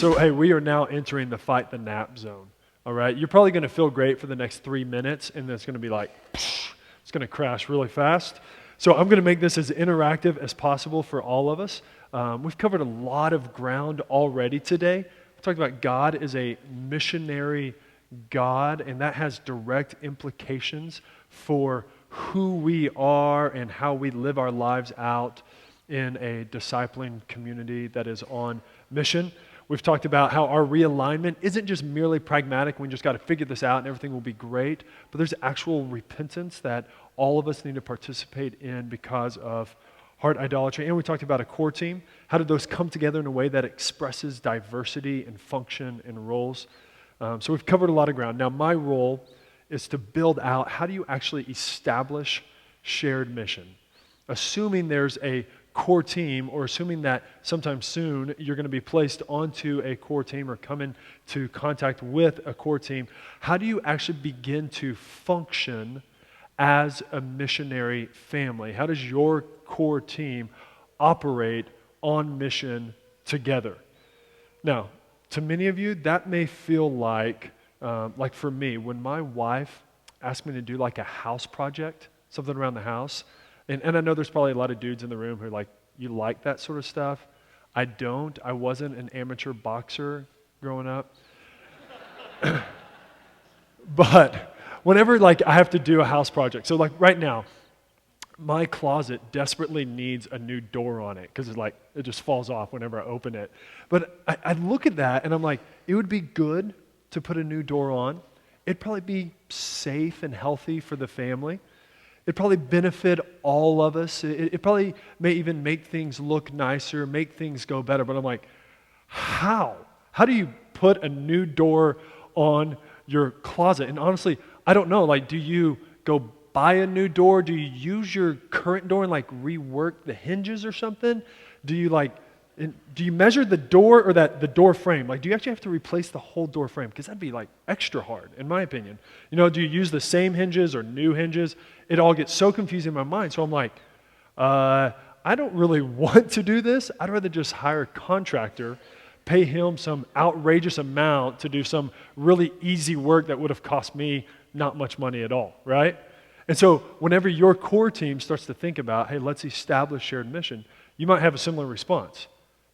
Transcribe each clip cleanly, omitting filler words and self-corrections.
So, hey, we are now entering the fight the nap zone, all right? You're probably going to feel great for the next 3 minutes, and then it's going to be like, it's going to crash really fast. So I'm going to make this as interactive as possible for all of us. We've covered a lot of ground already today. We talked about God is a missionary God, and that has direct implications for who we are and how we live our lives out in a discipling community that is on mission. We've talked about how our realignment isn't just merely pragmatic, we just got to figure this out and everything will be great, but there's actual repentance that all of us need to participate in because of heart idolatry. And we talked about a core team. How do those come together in a way that expresses diversity and function and roles? So we've covered a lot of ground. Now my role is to build out how do you actually establish shared mission? Assuming there's a core team, or assuming that sometime soon you're going to be placed onto a core team or come into contact with a core team, how do you actually begin to function as a missionary family? How does your core team operate on mission together? Now, to many of you, that may feel like for me, when my wife asked me to do like a house project, something around the house, and I know there's probably a lot of dudes in the room who are like, you like that sort of stuff? I don't. I wasn't an amateur boxer growing up. But whenever like I have to do a house project, so like right now, my closet desperately needs a new door on it because it just falls off whenever I open it. But I look at that and I'm like, it would be good to put a new door on. It'd probably be safe and healthy for the family. It'd probably benefit all of us. It probably may even make things look nicer, make things go better. But I'm like, how? How do you put a new door on your closet? And honestly, I don't know. Like, do you go buy a new door? Do you use your current door and like rework the hinges or something? Do you measure the door or the door frame? Like, do you actually have to replace the whole door frame? Because that'd be like extra hard, in my opinion. Do you use the same hinges or new hinges? It all gets so confusing in my mind. So I'm like, I don't really want to do this. I'd rather just hire a contractor, pay him some outrageous amount to do some really easy work that would have cost me not much money at all, right? And so whenever your core team starts to think about, hey, let's establish shared mission, you might have a similar response.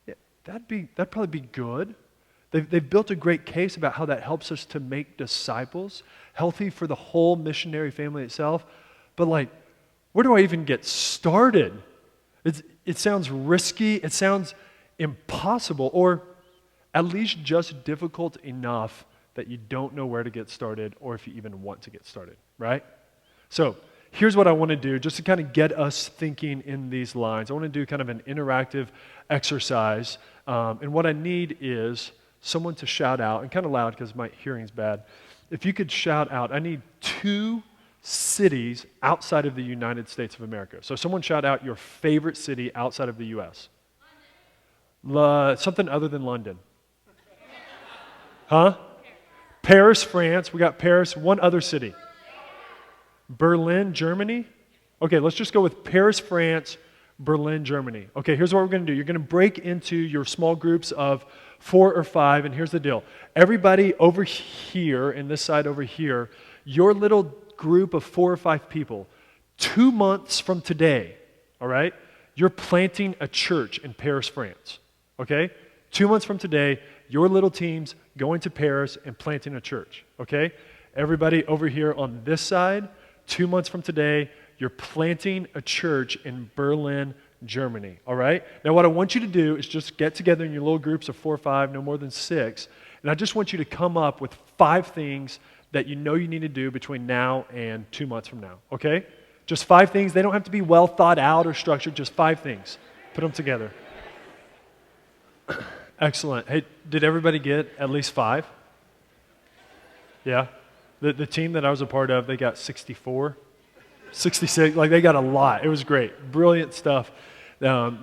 Yeah, that'd probably be good. They've built a great case about how that helps us to make disciples, healthy for the whole missionary family itself. But like, where do I even get started? It sounds risky. It sounds impossible, or at least just difficult enough that you don't know where to get started or if you even want to get started, right? So here's what I want to do just to kind of get us thinking in these lines. I want to do kind of an interactive exercise. And what I need is someone to shout out, and kind of loud because my hearing's bad. If you could shout out, I need 2 cities outside of the United States of America. So someone shout out your favorite city outside of the U.S. Something other than London. Huh? Paris, France. We got Paris. One other city. Berlin, Germany? Okay, let's just go with Paris, France, Berlin, Germany. Okay, here's what we're going to do. You're going to break into your small groups of 4 or 5, and here's the deal. Everybody over here, and this side over here, your little group of 4 or 5 people, 2 months from today, all right, you're planting a church in Paris, France, okay? 2 months from today, your little team's going to Paris and planting a church, okay? Everybody over here on this side, 2 months from today, you're planting a church in Berlin, Germany, all right? Now, what I want you to do is just get together in your little groups of 4 or 5, no more than 6, and I just want you to come up with 5 things that you know you need to do between now and 2 months from now, okay? Just 5 things. They don't have to be well thought out or structured, just 5 things. Put them together. Excellent. Hey, did everybody get at least 5? Yeah? The team that I was a part of, they got 64, 66, like they got a lot. It was great. Brilliant stuff.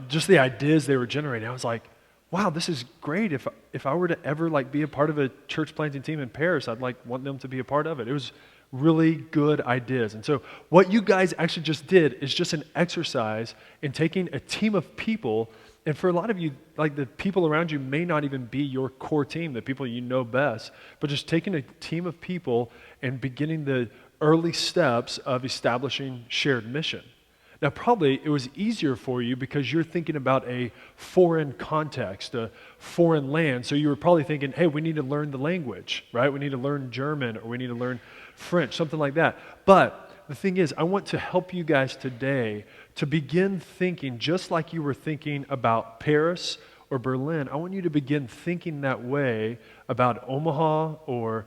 Just the ideas they were generating. I was like, wow, this is great. If I were to ever like be a part of a church planting team in Paris, I'd like want them to be a part of it. It was really good ideas. And so what you guys actually just did is just an exercise in taking a team of people And for a lot of you, like the people around you may not even be your core team, the people you know best, but just taking a team of people and beginning the early steps of establishing shared mission. Now, probably it was easier for you because you're thinking about a foreign context, a foreign land. So you were probably thinking, hey, we need to learn the language, right? We need to learn German or we need to learn French, something like that. But the thing is, I want to help you guys today to begin thinking just like you were thinking about Paris or Berlin. I want you to begin thinking that way about Omaha or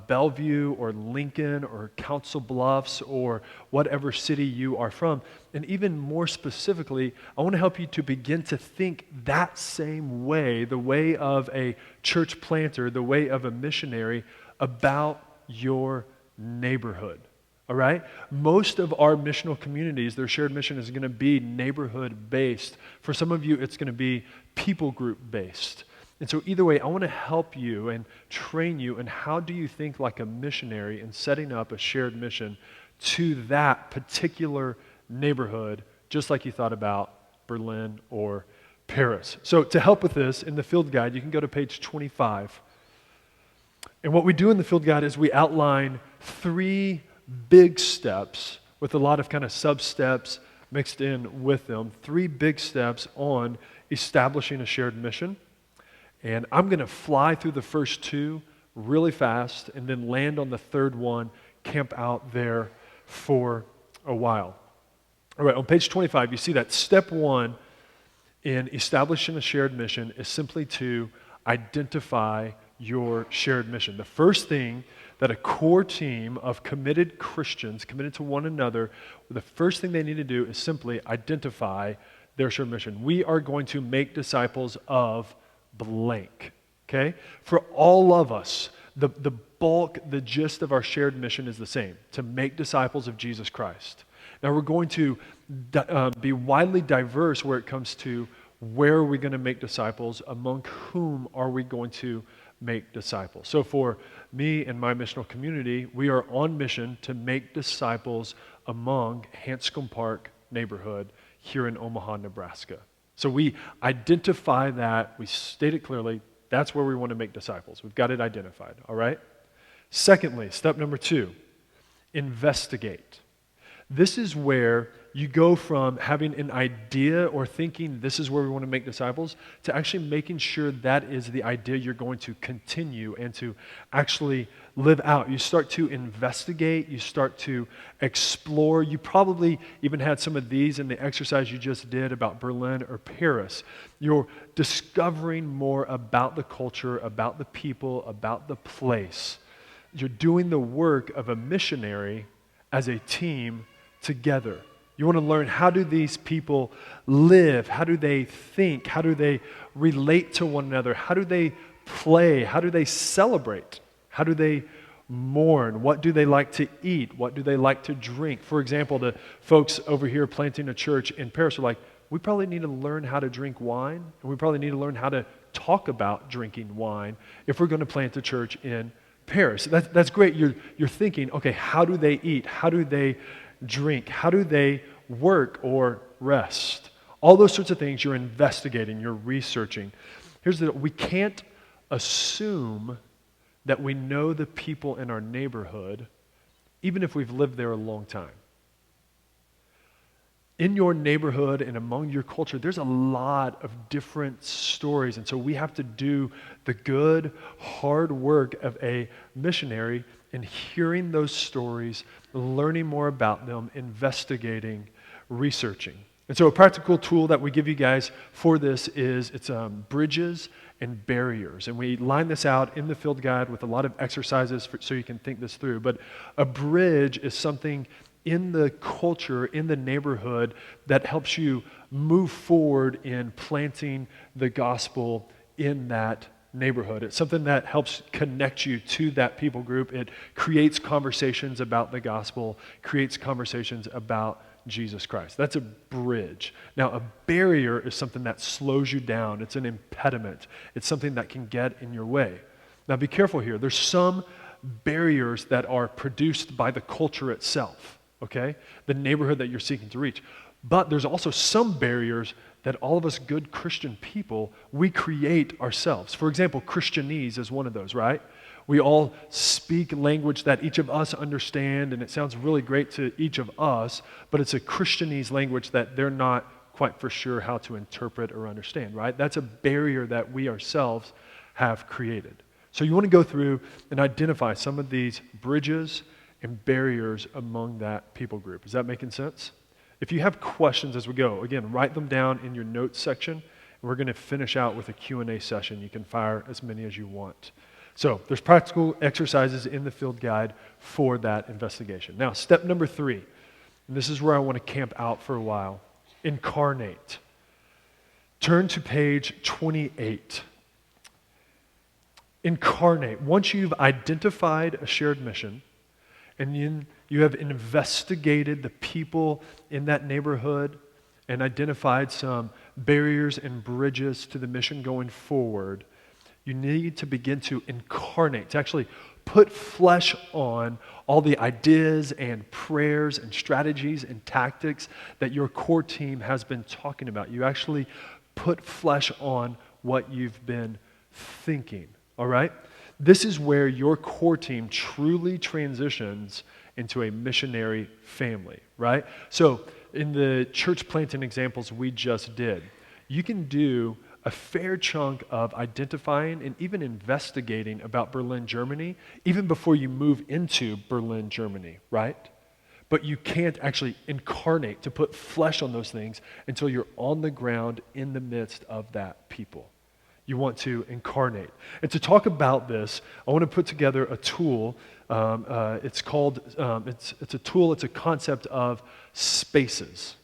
Bellevue or Lincoln or Council Bluffs or whatever city you are from. And even more specifically, I want to help you to begin to think that same way, the way of a church planter, the way of a missionary, about your neighborhood. All right? Most of our missional communities, their shared mission is going to be neighborhood based. For some of you, it's going to be people group based. And so either way, I want to help you and train you in how do you think like a missionary in setting up a shared mission to that particular neighborhood, just like you thought about Berlin or Paris. So to help with this, in the field guide, you can go to page 25. And what we do in the field guide is we outline 3 big steps with a lot of kind of sub-steps mixed in with them. 3 big steps on establishing a shared mission. And I'm going to fly through the first 2 really fast and then land on the third one, camp out there for a while. All right, on page 25, you see that step 1 in establishing a shared mission is simply to identify your shared mission. The first thing that a core team of committed Christians, committed to one another, the first thing they need to do is simply identify their shared mission. We are going to make disciples of blank, okay? For all of us, the bulk, the gist of our shared mission is the same, to make disciples of Jesus Christ. Now we're going to be widely diverse where it comes to where are we going to make disciples, among whom are we going to make disciples. So for me and my missional community, we are on mission to make disciples among Hanscom Park neighborhood here in Omaha, Nebraska. So we identify that, we state it clearly, that's where we want to make disciples. We've got it identified, all right? Secondly, step number 2, investigate. This is where you go from having an idea or thinking this is where we want to make disciples to actually making sure that is the idea you're going to continue and to actually live out. You start to investigate, you start to explore. You probably even had some of these in the exercise you just did about Berlin or Paris. You're discovering more about the culture, about the people, about the place. You're doing the work of a missionary as a team together. You want to learn, how do these people live? How do they think? How do they relate to one another? How do they play? How do they celebrate? How do they mourn? What do they like to eat? What do they like to drink? For example, the folks over here planting a church in Paris are like, we probably need to learn how to drink wine, and we probably need to learn how to talk about drinking wine if we're going to plant a church in Paris. That's great. You're thinking, okay, how do they eat? How do they drink? How do they work or rest? All those sorts of things you're investigating, you're researching. We can't assume that we know the people in our neighborhood, even if we've lived there a long time. In your neighborhood and among your culture, there's a lot of different stories. And so we have to do the good, hard work of a missionary in hearing those stories, learning more about them, investigating, researching. And so a practical tool that we give you guys for this is bridges and barriers. And we line this out in the field guide with a lot of exercises so you can think this through. But a bridge is something in the culture, in the neighborhood, that helps you move forward in planting the gospel in that neighborhood. It's something that helps connect you to that people group. It creates conversations about the gospel, creates conversations about Jesus Christ. That's a bridge. Now, a barrier is something that slows you down. It's an impediment. It's something that can get in your way. Now, be careful here. There's some barriers that are produced by the culture itself. okay? The neighborhood that you're seeking to reach. But there's also some barriers that all of us good Christian people, we create ourselves. For example, Christianese is one of those, right? We all speak language that each of us understand, and it sounds really great to each of us, but it's a Christianese language that they're not quite for sure how to interpret or understand, right? That's a barrier that we ourselves have created. So you want to go through and identify some of these bridges and barriers among that people group. Is that making sense? If you have questions as we go, again, write them down in your notes section. We're going to finish out with a Q&A session. You can fire as many as you want. So there's practical exercises in the field guide for that investigation. Now, step number 3, and this is where I want to camp out for a while. Incarnate. Turn to page 28. Incarnate. Once you've identified a shared mission, and then you have investigated the people in that neighborhood and identified some barriers and bridges to the mission going forward, you need to begin to incarnate, to actually put flesh on all the ideas and prayers and strategies and tactics that your core team has been talking about. You actually put flesh on what you've been thinking, all right? This is where your core team truly transitions into a missionary family, right? So in the church planting examples we just did, you can do a fair chunk of identifying and even investigating about Berlin, Germany, even before you move into Berlin, Germany, right? But you can't actually incarnate, to put flesh on those things, until you're on the ground in the midst of that people. You want to incarnate. And to talk about this, I want to put together a tool. It's a tool, it's a concept of spaces.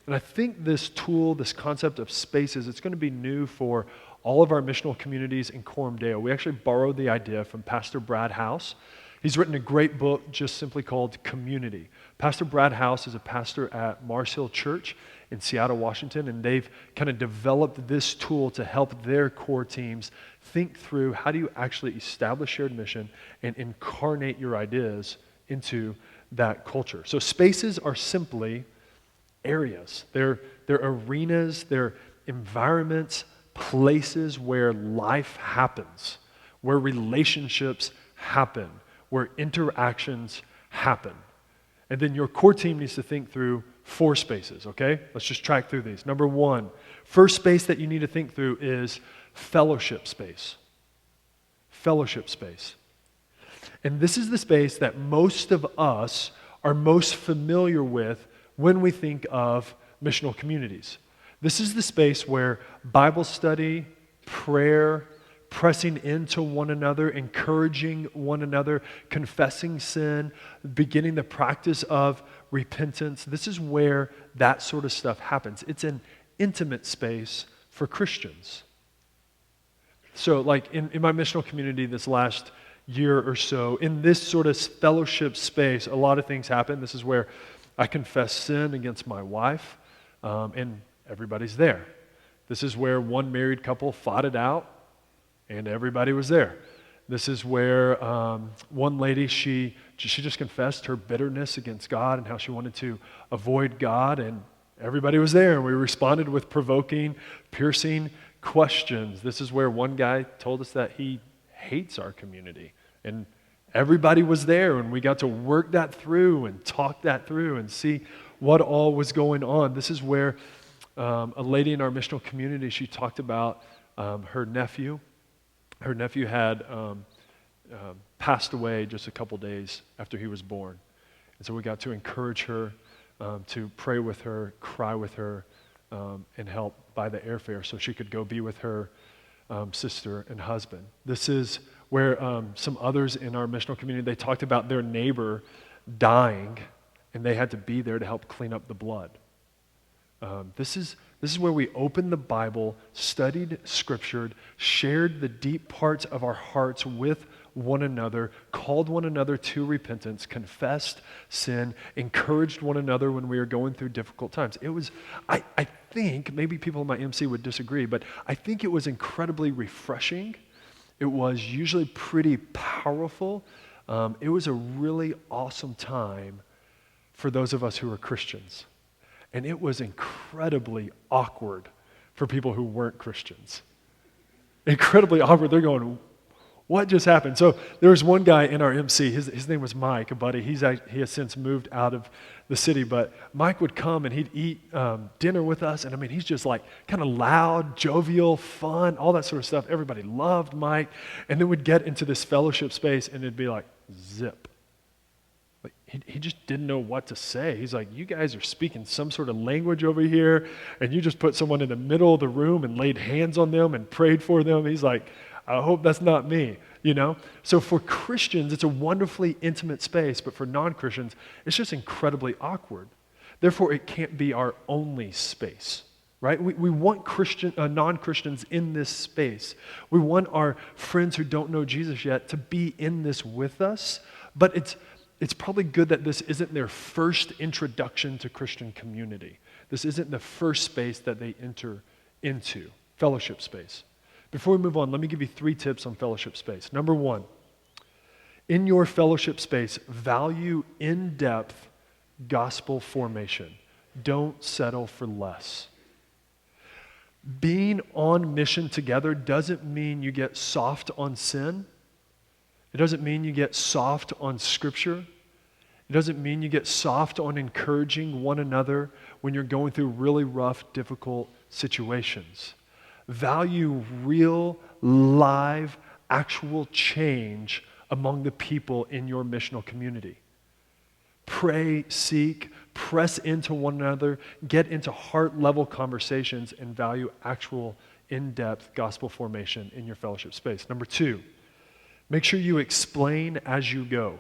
And I think this tool, this concept of spaces, it's going to be new for all of our missional communities in Coram Deo. We actually borrowed the idea from Pastor Brad House. He's written a great book just simply called Community. Pastor Brad House is a pastor at Mars Hill Church in Seattle, Washington, and they've kind of developed this tool to help their core teams think through how do you actually establish shared mission and incarnate your ideas into that culture. So spaces are simply areas. They're arenas, they're environments, places where life happens, where relationships happen, where interactions happen. And then your core team needs to think through 4 spaces, okay? Let's just track through these. Number 1, first space that you need to think through is fellowship space. Fellowship space. And this is the space that most of us are most familiar with when we think of missional communities. This is the space where Bible study, prayer, pressing into one another, encouraging one another, confessing sin, beginning the practice of repentance. This is where that sort of stuff happens. It's an intimate space for Christians. So like in my missional community this last year or so, in this sort of fellowship space, a lot of things happen. This is where I confess sin against my wife, and everybody's there. This is where one married couple fought it out, and everybody was there. This is where one lady, she just confessed her bitterness against God and how she wanted to avoid God, and everybody was there, and we responded with provoking, piercing questions. This is where one guy told us that he hates our community, and everybody was there, and we got to work that through and talk that through and see what all was going on. This is where a lady in our missional community, she talked about her nephew. Her nephew had passed away just a couple days after he was born. And so we got to encourage her, to pray with her, cry with her, and help buy the airfare so she could go be with her sister and husband. This is where some others in our missional community, they talked about their neighbor dying, and they had to be there to help clean up the blood. This is where we opened the Bible, studied Scripture, shared the deep parts of our hearts with one another, called one another to repentance, confessed sin, encouraged one another when we were going through difficult times. It was, I think, maybe people in my MC would disagree, but I think it was incredibly refreshing. It was usually pretty powerful. It was a really awesome time for those of us who are Christians. And it was incredibly awkward for people who weren't Christians. Incredibly awkward. They're going, what just happened? So there was one guy in our MC, his name was Mike, a buddy. He has since moved out of the city, but Mike would come and he'd eat dinner with us. And I mean, he's just like kind of loud, jovial, fun, all that sort of stuff. Everybody loved Mike. And then we'd get into this fellowship space and it'd be like, zip. Like, he just didn't know what to say. He's like, you guys are speaking some sort of language over here, and you just put someone in the middle of the room and laid hands on them and prayed for them. He's like, I hope that's not me, you know? So for Christians, it's a wonderfully intimate space, but for non-Christians, it's just incredibly awkward. Therefore, it can't be our only space, right? We want non-Christians in this space. We want our friends who don't know Jesus yet to be in this with us, but it's probably good that this isn't their first introduction to Christian community. This isn't the first space that they enter into, fellowship space. Before we move on, let me give you 3 tips on fellowship space. Number 1, in your fellowship space, value in-depth gospel formation. Don't settle for less. Being on mission together doesn't mean you get soft on sin. It doesn't mean you get soft on Scripture. It doesn't mean you get soft on encouraging one another when you're going through really rough, difficult situations. Value real, live, actual change among the people in your missional community. Pray, seek, press into one another, get into heart-level conversations, and value actual in-depth gospel formation in your fellowship space. Number 2, make sure you explain as you go.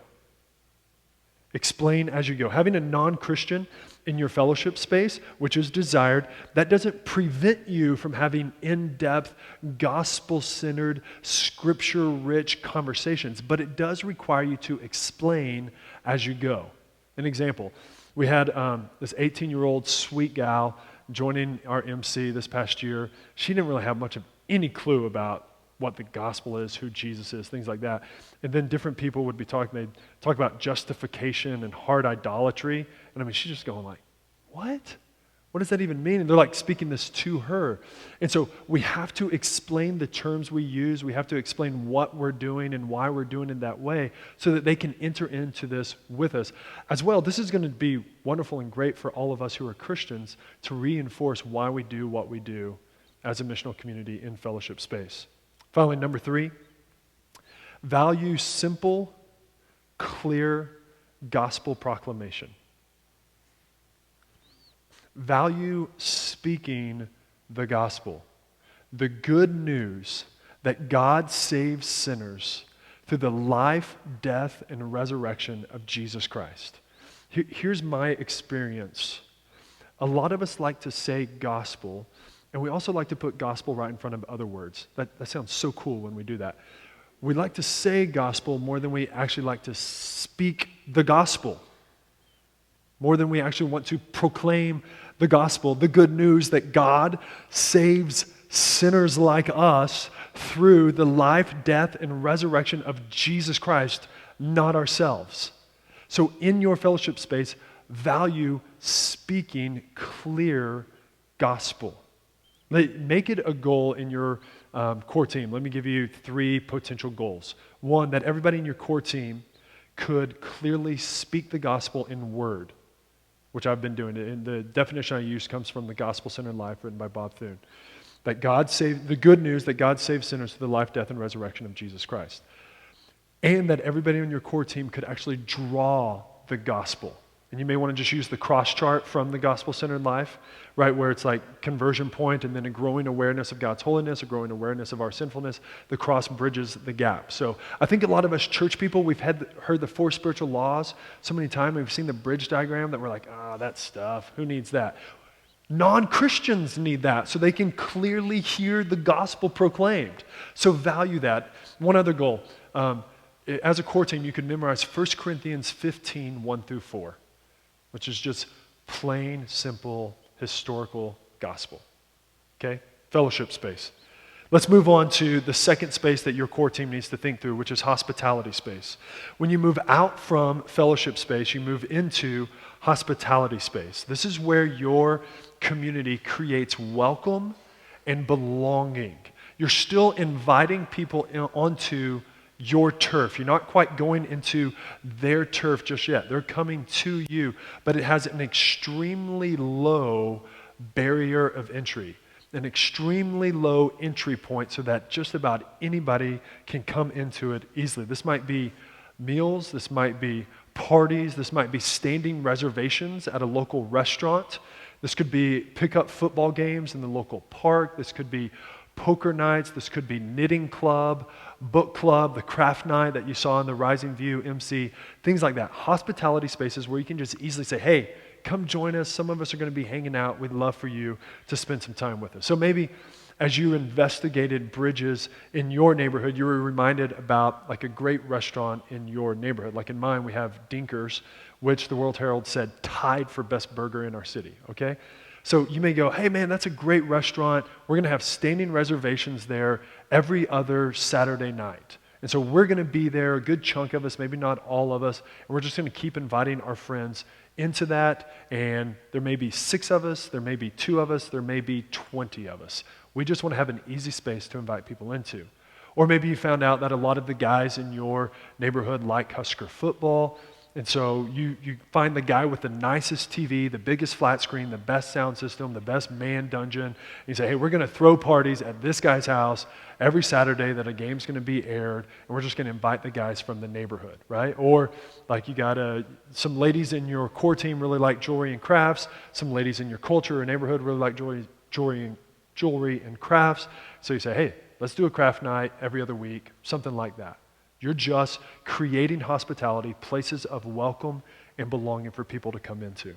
Explain as you go. Having a non-Christian in your fellowship space, which is desired, that doesn't prevent you from having in-depth, gospel-centered, scripture-rich conversations, but it does require you to explain as you go. An example, we had this 18-year-old sweet gal joining our MC this past year. She didn't really have much of any clue about what the gospel is, who Jesus is, things like that. And then different people would be talking, they'd talk about justification and hard idolatry. And I mean, she's just going like, what? What does that even mean? And they're like speaking this to her. And so we have to explain the terms we use. We have to explain what we're doing and why we're doing it that way so that they can enter into this with us. As well, this is going to be wonderful and great for all of us who are Christians to reinforce why we do what we do as a missional community in fellowship space. Finally, number 3, value simple, clear gospel proclamation. Value speaking the gospel, the good news that God saves sinners through the life, death, and resurrection of Jesus Christ. Here's my experience. A lot of us like to say gospel, and we also like to put gospel right in front of other words. That sounds so cool when we do that. We like to say gospel more than we actually like to speak the gospel, more than we actually want to proclaim the gospel, the good news that God saves sinners like us through the life, death, and resurrection of Jesus Christ, not ourselves. So in your fellowship space, value speaking clear gospel. Make it a goal in your core team. Let me give you 3 potential goals. 1, that everybody in your core team could clearly speak the gospel in word, which I've been doing. And the definition I use comes from the Gospel-Centered Life written by Bob Thune. That the good news that God saves sinners through the life, death, and resurrection of Jesus Christ. And that everybody on your core team could actually draw the gospel. And you may want to just use the cross chart from the Gospel-Centered Life, right, where it's like conversion point and then a growing awareness of God's holiness, a growing awareness of our sinfulness. The cross bridges the gap. So I think a lot of us church people, we've heard the 4 spiritual laws so many times. We've seen the bridge diagram that we're like, that stuff. Who needs that? Non-Christians need that so they can clearly hear the gospel proclaimed. So value that. One other goal. As a core team, you can memorize 1 Corinthians 15, 1 through 4. Which is just plain, simple, historical gospel. Okay? Fellowship space. Let's move on to the second space that your core team needs to think through, which is hospitality space. When you move out from fellowship space, you move into hospitality space. This is where your community creates welcome and belonging. You're still inviting people onto your turf. You're not quite going into their turf just yet. They're coming to you, but it has an extremely low barrier of entry, an extremely low entry point so that just about anybody can come into it easily. This might be meals, this might be parties, this might be standing reservations at a local restaurant. This could be pick-up football games in the local park. This could be poker nights. This could be knitting club, book club, the craft night that you saw in the Rising View MC, things like that. Hospitality spaces where you can just easily say, hey, come join us. Some of us are going to be hanging out. We'd love for you to spend some time with us. So maybe as you investigated bridges in your neighborhood, you were reminded about like a great restaurant in your neighborhood. Like in mine, we have Dinkers, which the World Herald said tied for best burger in our city, okay? So you may go, hey man, that's a great restaurant. We're going to have standing reservations there every other Saturday night. And so we're going to be there, a good chunk of us, maybe not all of us, and we're just going to keep inviting our friends into that. And there may be 6 of us, there may be 2 of us, there may be 20 of us. We just want to have an easy space to invite people into. Or maybe you found out that a lot of the guys in your neighborhood like Husker football. And so you find the guy with the nicest TV, the biggest flat screen, the best sound system, the best man dungeon. And you say, hey, we're going to throw parties at this guy's house every Saturday that a game's going to be aired, and we're just going to invite the guys from the neighborhood, right? Or like you got some ladies in your core team really like jewelry and crafts. Some ladies in your culture or neighborhood really like jewelry and crafts. So you say, hey, let's do a craft night every other week, something like that. You're just creating hospitality, places of welcome and belonging for people to come into.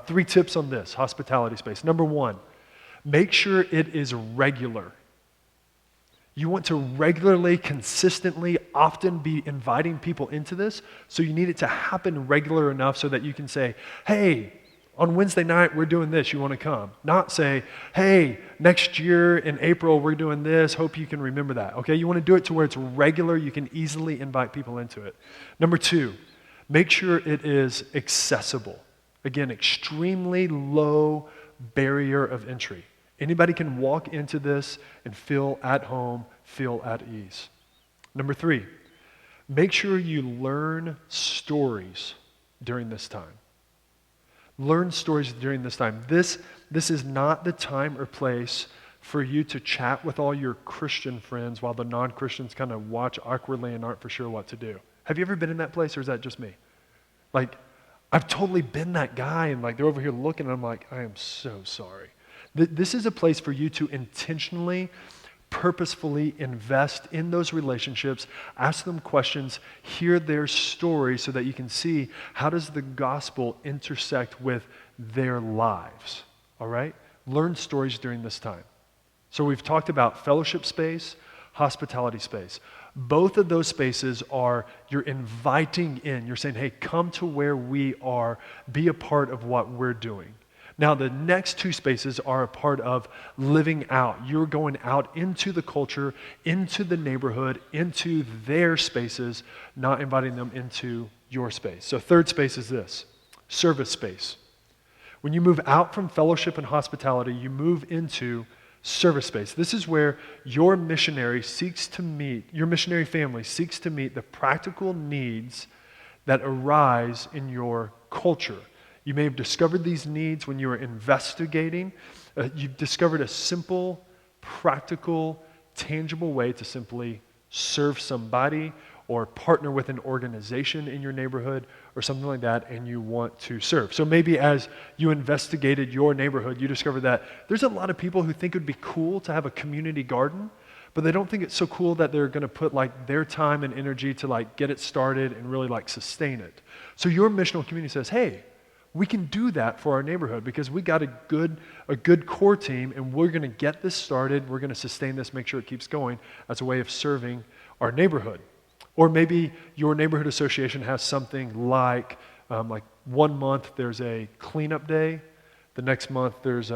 3 tips on this hospitality space. Number 1, make sure it is regular. You want to regularly, consistently, often be inviting people into this, so you need it to happen regular enough so that you can say, hey, on Wednesday night, we're doing this, you want to come? Not say, hey, next year in April, we're doing this, hope you can remember that, okay? You want to do it to where it's regular, you can easily invite people into it. Number 2, make sure it is accessible. Again, extremely low barrier of entry. Anybody can walk into this and feel at home, feel at ease. Number 3, make sure you learn stories during this time. Learn stories during this time. This is not the time or place for you to chat with all your Christian friends while the non-Christians kind of watch awkwardly and aren't for sure what to do. Have you ever been in that place, or is that just me? Like, I've totally been that guy, and like they're over here looking, and I'm like, I am so sorry. This is a place for you to intentionally, purposefully invest in those relationships, ask them questions, hear their story so that you can see how does the gospel intersect with their lives, all right? Learn stories during this time. So we've talked about fellowship space, hospitality space. Both of those spaces are, you're inviting in. You're saying, hey, come to where we are, be a part of what we're doing. Now, the next 2 spaces are a part of living out. You're going out into the culture, into the neighborhood, into their spaces, not inviting them into your space. So 3rd space is this, service space. When you move out from fellowship and hospitality, you move into service space. This is where your missionary your missionary family seeks to meet the practical needs that arise in your culture. You may have discovered these needs when you were investigating. You've discovered a simple, practical, tangible way to simply serve somebody or partner with an organization in your neighborhood or something like that, and you want to serve. So maybe as you investigated your neighborhood, you discovered that there's a lot of people who think it would be cool to have a community garden, but they don't think it's so cool that they're going to put like their time and energy to like get it started and really like sustain it. So your missional community says, hey, we can do that for our neighborhood because we got a good core team, and we're going to get this started. We're going to sustain this, make sure it keeps going as a way of serving our neighborhood. Or maybe your neighborhood association has something like 1 month there's a cleanup day. The next month there's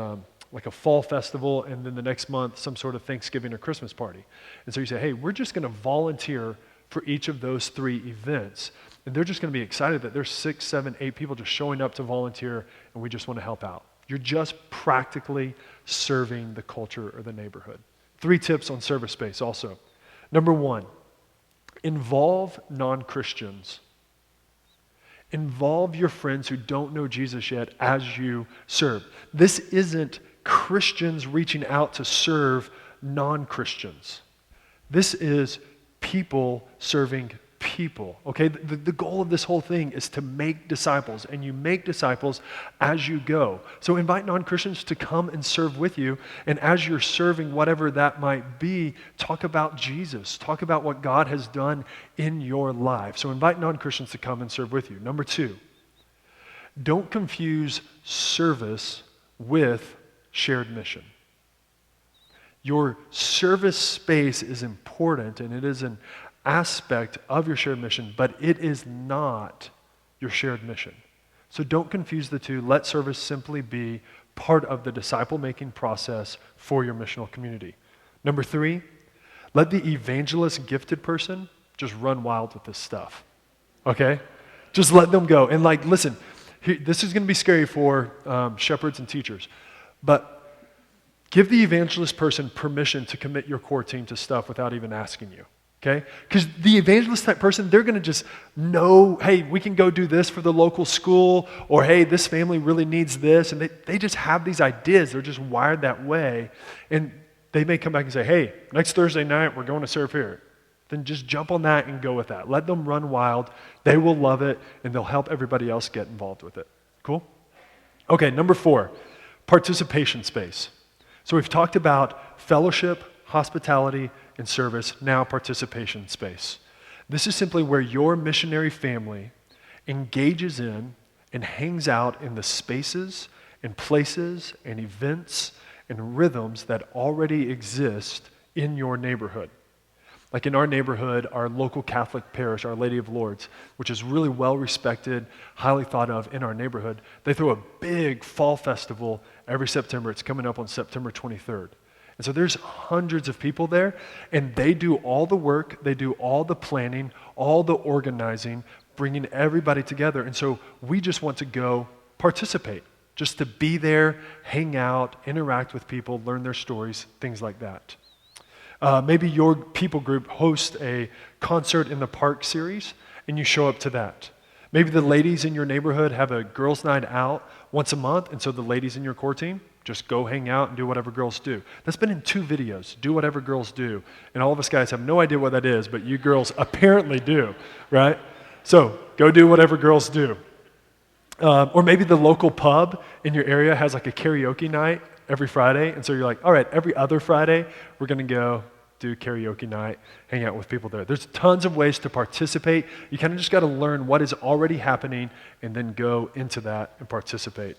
like a fall festival, and then the next month, some sort of Thanksgiving or Christmas party. And so you say, hey, we're just going to volunteer for each of those 3 events. And they're just going to be excited that there's 6, 7, 8 people just showing up to volunteer, and we just want to help out. You're just practically serving the culture or the neighborhood. 3 tips on service space also. Number 1, involve non-Christians. Involve your friends who don't know Jesus yet as you serve. This isn't Christians reaching out to serve non-Christians. This is people serving people, okay? The goal of this whole thing is to make disciples, and you make disciples as you go. So invite non-Christians to come and serve with you, and as you're serving, whatever that might be, talk about Jesus. Talk about what God has done in your life. So invite non-Christians to come and serve with you. Number 2, don't confuse service with shared mission. Your service space is important, and it is an aspect of your shared mission, but it is not your shared mission. So don't confuse the two. Let service simply be part of the disciple-making process for your missional community. Number 3, let the evangelist gifted person just run wild with this stuff, okay? Just let them go. And listen, this is going to be scary for shepherds and teachers, but give the evangelist person permission to commit your core team to stuff without even asking you. Okay? Because the evangelist type person, they're going to just know, hey, we can go do this for the local school, or hey, this family really needs this, and they just have these ideas. They're just wired that way, and they may come back and say, hey, next Thursday night, we're going to serve here. Then just jump on that and go with that. Let them run wild. They will love it, and they'll help everybody else get involved with it. Cool? Okay, number 4, participation space. So we've talked about fellowship, hospitality, and service, now participation space. This is simply where your missionary family engages in and hangs out in the spaces and places and events and rhythms that already exist in your neighborhood. Like in our neighborhood, our local Catholic parish, Our Lady of Lourdes, which is really well respected, highly thought of in our neighborhood, they throw a big fall festival every September. It's coming up on September 23rd. And so there's hundreds of people there, and they do all the work, they do all the planning, all the organizing, bringing everybody together. And so we just want to go participate, just to be there, hang out, interact with people, learn their stories, things like that. Maybe your people group hosts a concert in the park series, and you show up to that. Maybe the ladies in your neighborhood have a girls' night out once a month, and so the ladies in your core team just go hang out and do whatever girls do. That's been in 2 videos, do whatever girls do. And all of us guys have no idea what that is, but you girls apparently do, right? So go do whatever girls do. Or maybe the local pub in your area has like a karaoke night every Friday. And so you're like, all right, every other Friday, we're going to go do karaoke night, hang out with people there. There's tons of ways to participate. You kind of just got to learn what is already happening and then go into that and participate.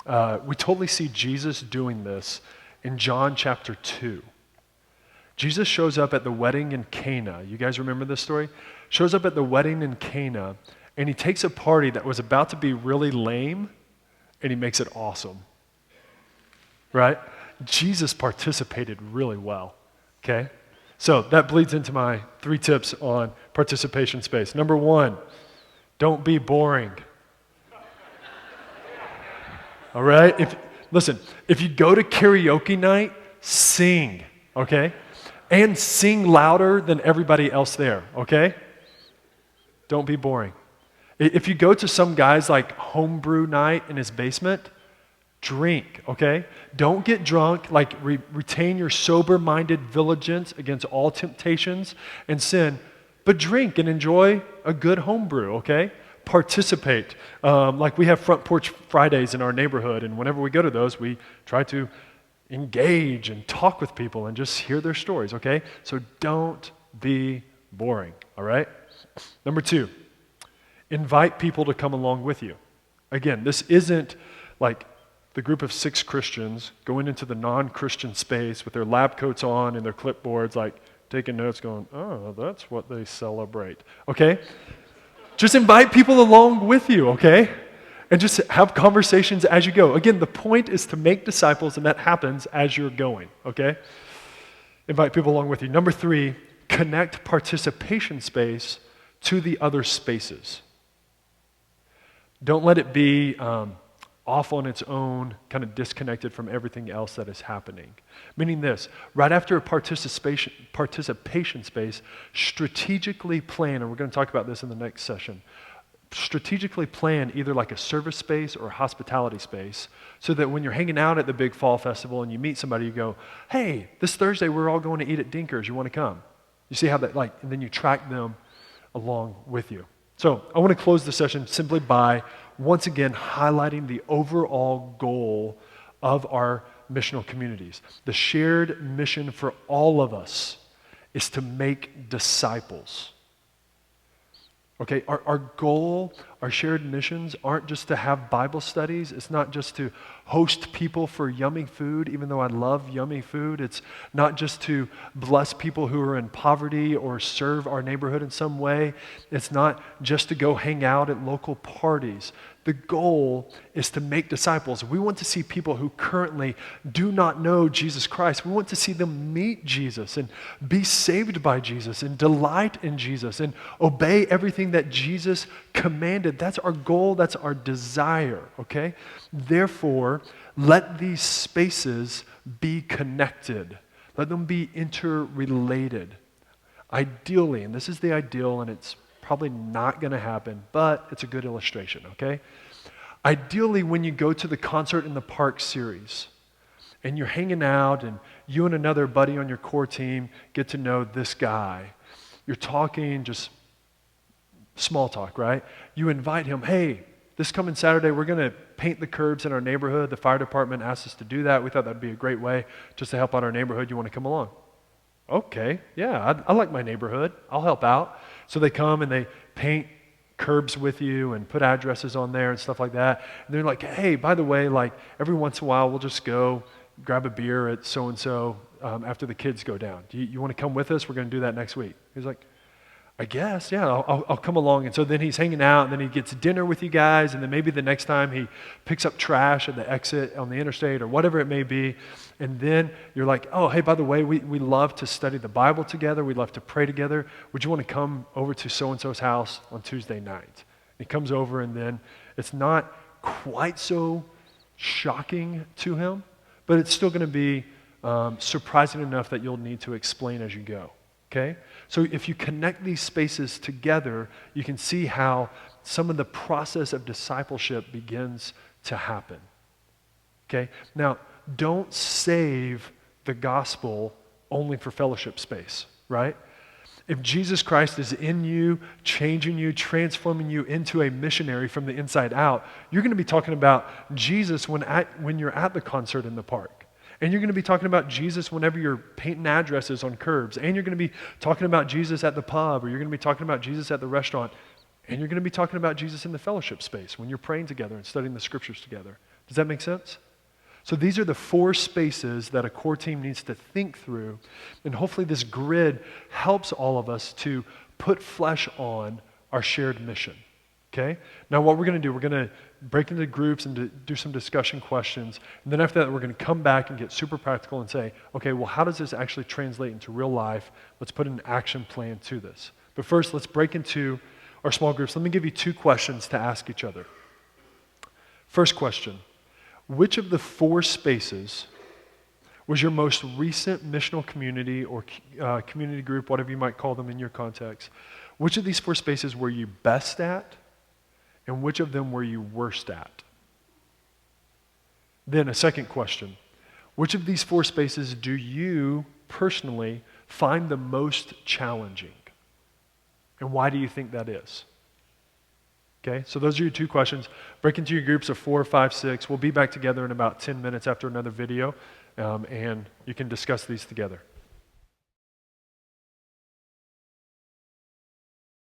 We totally see Jesus doing this in John chapter 2. Jesus shows up at the wedding in Cana. You guys remember this story? Shows up at the wedding in Cana, and he takes a party that was about to be really lame, and he makes it awesome. Right? Jesus participated really well. Okay? So that bleeds into my 3 tips on participation space. Number 1, don't be boring. All right? If you go to karaoke night, sing, okay? And sing louder than everybody else there, okay? Don't be boring. If you go to some guy's like homebrew night in his basement, drink, okay? Don't get drunk, retain your sober-minded vigilance against all temptations and sin, but drink and enjoy a good homebrew, okay? Participate. We have Front Porch Fridays in our neighborhood, and whenever we go to those, we try to engage and talk with people and just hear their stories, okay? So don't be boring, all right? Number 2, invite people to come along with you. Again, this isn't like the group of 6 Christians going into the non-Christian space with their lab coats on and their clipboards, taking notes going, oh, that's what they celebrate, okay? Just invite people along with you, okay? And just have conversations as you go. Again, the point is to make disciples, and that happens as you're going, okay? Invite people along with you. Number 3, connect participation space to the other spaces. Don't let it be off on its own, kind of disconnected from everything else that is happening. Meaning this, right after a participation space, strategically plan, and we're going to talk about this in the next session, strategically plan either like a service space or a hospitality space so that when you're hanging out at the big fall festival and you meet somebody, you go, hey, this Thursday we're all going to eat at Dinker's. You want to come? You see how that, and then you track them along with you. So I want to close the session simply by once again highlighting the overall goal of our missional communities. The shared mission for all of us is to make disciples. Okay, our goal, our shared missions aren't just to have Bible studies. It's not just to host people for yummy food, even though I love yummy food. It's not just to bless people who are in poverty or serve our neighborhood in some way. It's not just to go hang out at local parties. The goal is to make disciples. We want to see people who currently do not know Jesus Christ. We want to see them meet Jesus and be saved by Jesus and delight in Jesus and obey everything that Jesus commanded. That's our goal. That's our desire, okay? Therefore, let these spaces be connected. Let them be interrelated. Ideally, and this is the ideal, and it's probably not going to happen, but it's a good illustration, okay? Ideally, when you go to the Concert in the Park series and you're hanging out and you and another buddy on your core team get to know this guy, you're talking just small talk, right? You invite him, hey, this coming Saturday, we're going to paint the curbs in our neighborhood. The fire department asked us to do that. We thought that'd be a great way just to help out our neighborhood. You want to come along? Okay, yeah, I like my neighborhood. I'll help out. So they come and they paint curbs with you and put addresses on there and stuff like that. And they're like, hey, by the way, like every once in a while we'll just go grab a beer at so-and-so after the kids go down. Do you want to come with us? We're going to do that next week. He's like, I guess, yeah, I'll come along. And so then he's hanging out, and then he gets dinner with you guys, and then maybe the next time he picks up trash at the exit on the interstate or whatever it may be. And then you're like, oh, hey, by the way, we love to study the Bible together. We love to pray together. Would you want to come over to so-and-so's house on Tuesday night? He comes over, and then it's not quite so shocking to him, but it's still going to be surprising enough that you'll need to explain as you go. Okay? So if you connect these spaces together, you can see how some of the process of discipleship begins to happen. Okay? Now, don't save the gospel only for fellowship space, right? If Jesus Christ is in you, changing you, transforming you into a missionary from the inside out, you're going to be talking about Jesus when you're at the concert in the park. And you're going to be talking about Jesus whenever you're painting addresses on curbs. And you're going to be talking about Jesus at the pub, or you're going to be talking about Jesus at the restaurant. And you're going to be talking about Jesus in the fellowship space when you're praying together and studying the scriptures together. Does that make sense? So these are the 4 spaces that a core team needs to think through. And hopefully this grid helps all of us to put flesh on our shared mission. Okay? Now what we're going to do, we're going to break into groups and do some discussion questions. And then after that, we're going to come back and get super practical and say, okay, well, how does this actually translate into real life? Let's put an action plan to this. But first, let's break into our small groups. Let me give you 2 questions to ask each other. First question, which of the 4 spaces was your most recent missional community or community group, whatever you might call them in your context? Which of these 4 spaces were you best at? And which of them were you worst at? Then a second question. Which of these 4 spaces do you personally find the most challenging? And why do you think that is? Okay, so those are your 2 questions. Break into your groups of 4, 5, 6. We'll be back together in about 10 minutes after another video, and you can discuss these together.